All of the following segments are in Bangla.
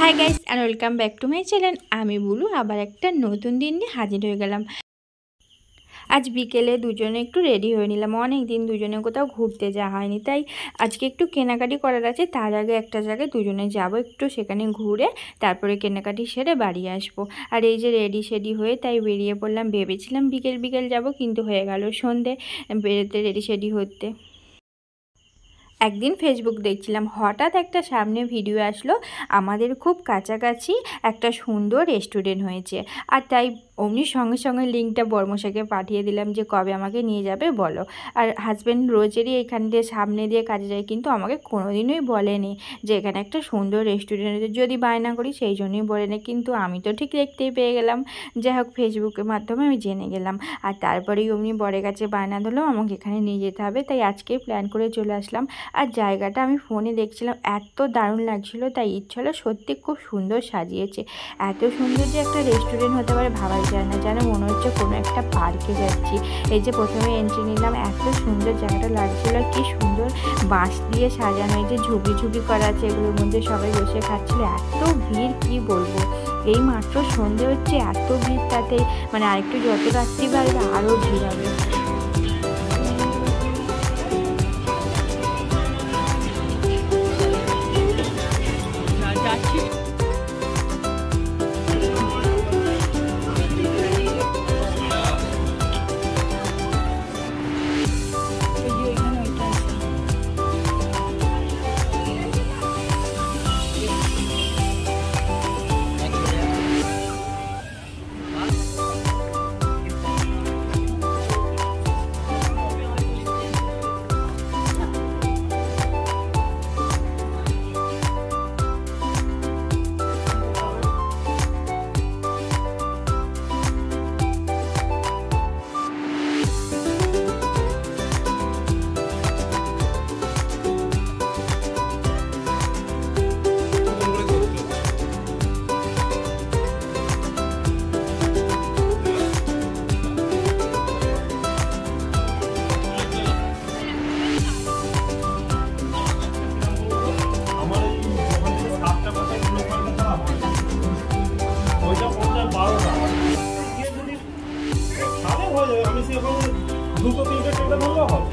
Hi guys and welcome back to my channel. আমি বুলু আবার একটা নতুন দিন নিয়ে হাজির হয়ে গেলাম। আজ বিকেলে দুজনে একটু রেডি হয়ে নিলাম। অনেক দিন দুজনে কোথাও ঘুরতে যাওয়া হয়নি, তাই আজকে একটু কেনাকাটি করার আছে। তার আগে একটা জায়গায় দুজনে যাব, একটু সেখানে ঘুরে তারপরে কেনাকাটি সেরে বাড়ি আসবো। আর এই যে রেডি সেডি হয়ে তাই বেরিয়ে পড়লাম। ভেবেছিলাম বিকেল বিকেল যাব, কিন্তু হয়ে গেল সন্ধে বেরোতে, রেডি সেডি হতে। একদিন ফেসবুক দেখছিলাম, হঠাৎ একটা সামনে ভিডিও আসলো আমাদের খুব কাছাকাছি একটা সুন্দর রেস্টুরেন্ট হয়েছে। আর তাই অমনি সঙ্গে সঙ্গে লিঙ্কটা বর্মশাকে পাঠিয়ে দিলাম যে কবে আমাকে নিয়ে যাবে বলো। আর হাজব্যান্ড রোজেরই এখান দিয়ে সামনে দিয়ে কাজে যায়, কিন্তু আমাকে কোনোদিনই বলেনি যে এখানে একটা সুন্দর রেস্টুরেন্ট, যদি বায়না করি সেই জন্যই বলেনি। কিন্তু আমি তো ঠিক দেখতেই পেয়ে গেলাম, যাই হোক ফেসবুকের মাধ্যমে আমি জেনে গেলাম। আর তারপরেই অমনি বরের কাছে বায়না ধরলো আমাকে এখানে নিয়ে যেতে হবে, তাই আজকেই প্ল্যান করে চলে আসলাম। আর জায়গাটা আমি ফোনে দেখছিলাম, এত দারুণ লাগছিল, তাই ইচ্ছে হলো সত্যি খুব সুন্দর সাজিয়েছে। এত সুন্দর যে একটা রেস্টুরেন্ট হতে পারে ভাবাই যায় না, যেন মনে হচ্ছে কোনো একটা পার্কে যাচ্ছি। এই যে প্রথমে এন্ট্রি নিলাম, এত সুন্দর জায়গাটা লাগছিল, কি সুন্দর বাঁশ দিয়ে সাজানো, এই যে ঝুঁকি ঝুঁকি করা আছে, এগুলোর মধ্যে সবাই বসে খাচ্ছিল। এত ভিড় কি বলবো, এই মাত্র সন্ধে হচ্ছে, এত ভিড়, তাতে মানে আরেকটু যত রাত্রি বাড়বে আরও ভিড় হবে। আমি সেরকম দুটো তিনটে টেবিল ধরলে হবে।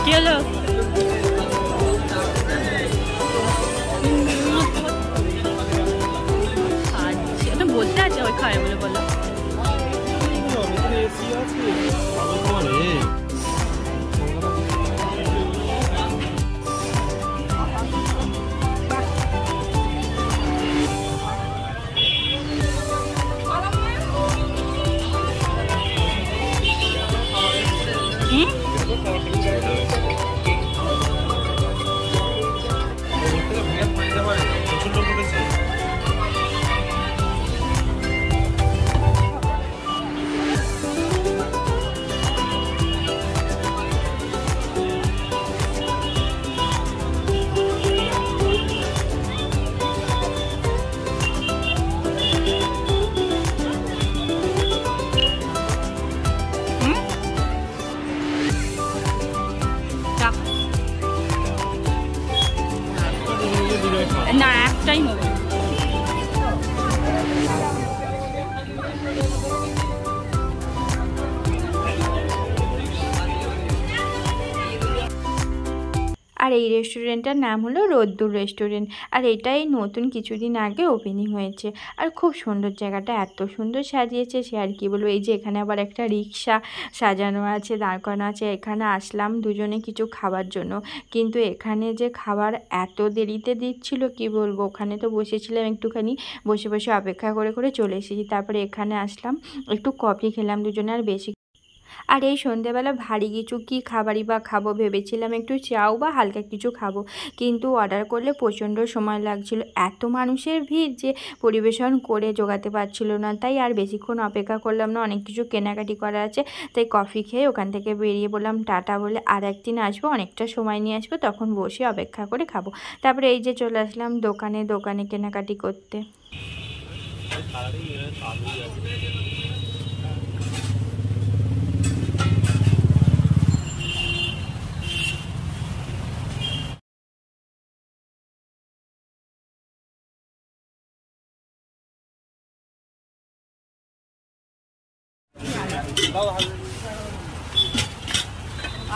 কি হলো? বলতে আছে ওই খায় বলে বলো। না একটাই হবে। আর এই রেস্টুরেন্টটার নাম হলো রোদ্দুর রেস্টুরেন্ট। আর এটাই নতুন কিছুদিন আগে ওপেনিং হয়েছে। আর খুব সুন্দর, জায়গাটা এত সুন্দর সাজিয়েছে সে আর কি বলবো। এই যে এখানে আবার একটা রিক্সা সাজানো আছে, দাঁড় করানো আছে। এখানে আসলাম দুজনে কিছু খাবার জন্য, কিন্তু এখানে যে খাবার এত দেরিতে দিচ্ছিল কি বলবো। ওখানে তো বসেছিলাম একটুখানি, বসে বসে অপেক্ষা করে করে চলে এসেছি। তারপরে এখানে আসলাম, একটু কফি খেলাম দুজনে, আর বেশি আর এই সন্ধেবেলা ভারী কিছু কি খাবারই বা খাবো, ভেবেছিলাম একটু চাও বা হালকা কিছু খাবো, কিন্তু অর্ডার করলে প্রচণ্ড সময় লাগছিল, এত মানুষের ভিড় যে পরিবেশন করে জোগাতে পারছিল না। তাই আর বেশিক্ষণ অপেক্ষা করলাম না, অনেক কিছু কেনাকাটি করা আছে, তাই কফি খেয়ে ওখান থেকে বেরিয়ে বললাম টাটা বলে আর একদিন আসবো, অনেকটা সময় নিয়ে আসবো, তখন বসে অপেক্ষা করে খাবো। তারপরে এই যে চলে আসলাম দোকানে কেনাকাটি করতে।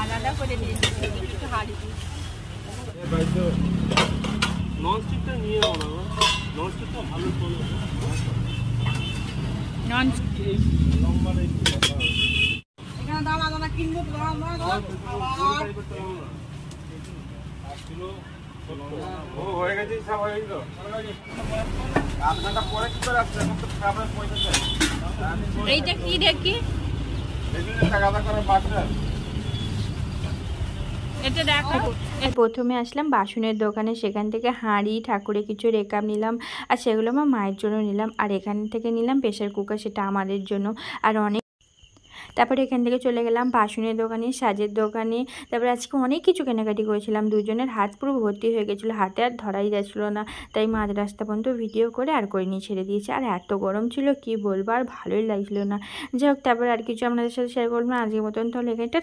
আলাদা করে দিয়েছি একটু হাড়ি ননস্টিকটা নিয়ে নাও না, ননস্টিকটা ভালো চলে। নন এখানে দাঁড়া দাঁড়া কিনবো ও হয়ে গেছে, সব হয়ে গেল। আধ ঘন্টা পরে কি করে আসছে? এখন তো খাবার পয়সা চাই। এইটা কি দেখি, টাকা করে বাচ্চা এটা দেখো। প্রথমে আসলাম বাসনের দোকানে, সেখান থেকে হাঁড়ি ঠাকুরে কিছু রেকাব নিলাম, আর সেগুলো আমার মায়ের জন্য নিলাম, আর এখান থেকে নিলাম প্রেশার কুকার, সেটা আমাদের জন্য। আর অনেক তারপরে এখান থেকে চলে গেলাম বাসনের দোকানে, সাজের দোকানে। তারপরে আজকে অনেক কিছু কেনাকাটি করেছিলাম, দুজনের হাত পুরো ভর্তি হয়ে গেছিলো, হাতে আর ধরাই যাচ্ছিলো না, তাই মাঝ রাস্তা পর্যন্ত ভিডিও করে আর করে নিয়ে ছেড়ে দিয়েছে। আর এত গরম ছিল কি বলবো, আর ভালোই লাগছিলো না। যাই হোক, তারপর আর কিছু আপনাদের সাথে শেয়ার করবো না, আজকের মতন তাহলে এটা।